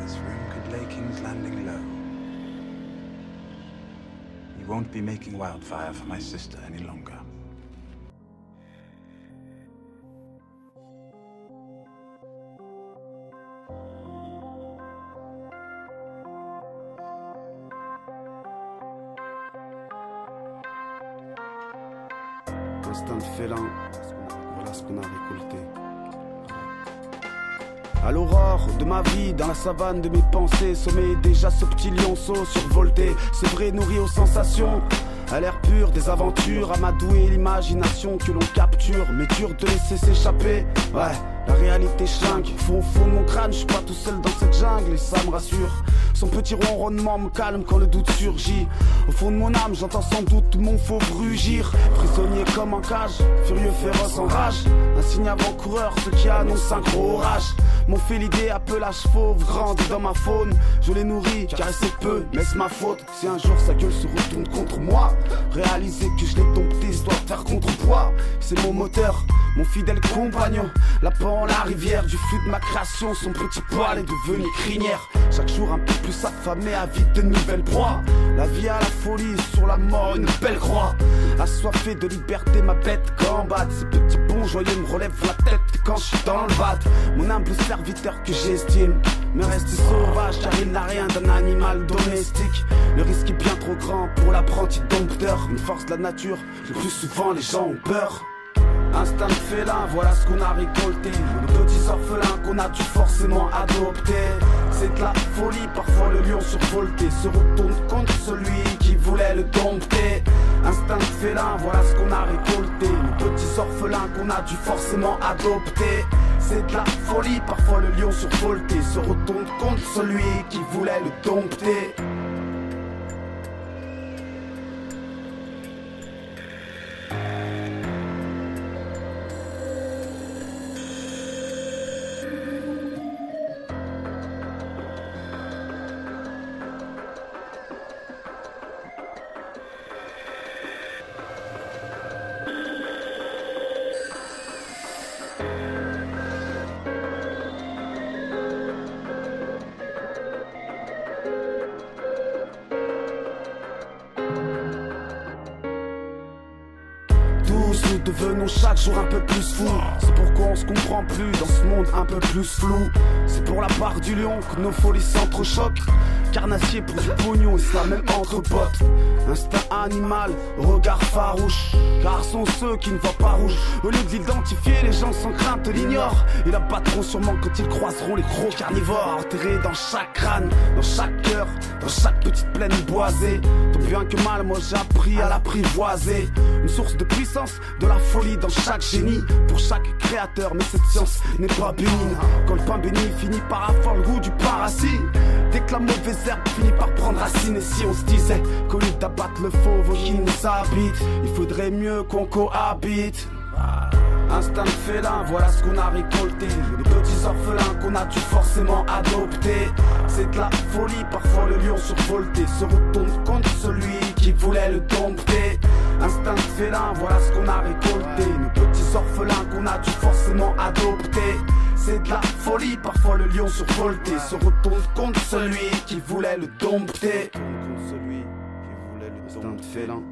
This room could lay King's Landing low. You won't be making wildfire for my sister any longer. Instinct de félin, voilà ce qu'on a récolté. À l'aurore de ma vie, dans la savane de mes pensées, sommeille déjà ce petit lionceau survolté. C'est vrai, nourri aux sensations, à l'air pur des aventures, amadouer l'imagination que l'on capture. Mais dur de laisser s'échapper, ouais, la réalité chingue. Au fond de mon crâne, je suis pas tout seul dans cette jungle et ça me rassure. Son petit ronronnement me calme quand le doute surgit. Au fond de mon âme, j'entends sans doute mon fauve rugir. Prisonnier comme en cage, furieux féroce en rage. Un signe avant-coureur, ce qui annonce un gros orage. Mon félidé appelage fauve grandit dans ma faune. Je les nourris, car c'est peu, mais c'est ma faute. Si un jour sa gueule se retourne contre moi, réaliser que je l'ai dompté, ça doit faire contrepoids. C'est mon moteur, mon fidèle compagnon. Lapin en la rivière, du flux de ma création. Son petit poil est devenu crinière. Chaque jour un peu plus affamé, avide de nouvelles proies. La vie à la folie, sur la mort une belle croix. Assoiffé de liberté, ma bête combatte. Ces petits bons joyeux me relèvent la tête quand je suis dans le bad. Mon humble serviteur que j'estime me reste sauvage, car il n'a rien d'un animal domestique. Le risque est bien trop grand pour l'apprenti dompteur. Une force de la nature, le plus souvent les gens ont peur. Instinct de félin, voilà ce qu'on a récolté. Le petits orphelins qu'on a dû forcément adopter. C'est de la folie, parfois le lion survolté se retourne contre celui qui voulait le dompter. Instinct de félin, voilà ce qu'on a récolté. Les petits orphelins qu'on a dû forcément adopter. C'est de la folie, parfois le lion survolté se retourne contre celui qui voulait le dompter. Nous devenons chaque jour un peu plus fous. C'est pourquoi on se comprend plus dans ce monde un peu plus flou. C'est pour la part du lion que nos folies s'entrechoquent. Carnassier pour du pognon et cela même entre potes. Instinct animal, regard farouche. Car sont ceux qui ne voient pas rouge. Au lieu de l'identifier, les gens sans crainte l'ignorent. Et l'abattront sûrement quand ils croiseront les gros carnivores. Enterrés dans chaque crâne, dans chaque cœur, dans chaque petite plaine boisée. Tant bien que mal, moi j'ai appris à l'apprivoiser. Une source de puissance, de la folie dans chaque génie. Pour chaque créateur, mais cette science n'est pas bénigne. Quand le pain béni finit par avoir le goût du pain rassis. Dès que la mauvaise herbe finit par prendre racine. Et si on se disait qu'au lieu d'abattre le fauve qui nous habite, il faudrait mieux qu'on cohabite. Instinct de félin, voilà ce qu'on a récolté. Les petits orphelins qu'on a dû forcément adopter. C'est de la folie, parfois le lion survolté se retourne contre celui qui voulait le dompter. Instinct de félin, voilà ce qu'on a récolté. Les petits orphelins qu'on a dû forcément adopter. C'est de la folie, parfois le lion survolté se retourne contre celui qui voulait le dompter. Instinct de félin.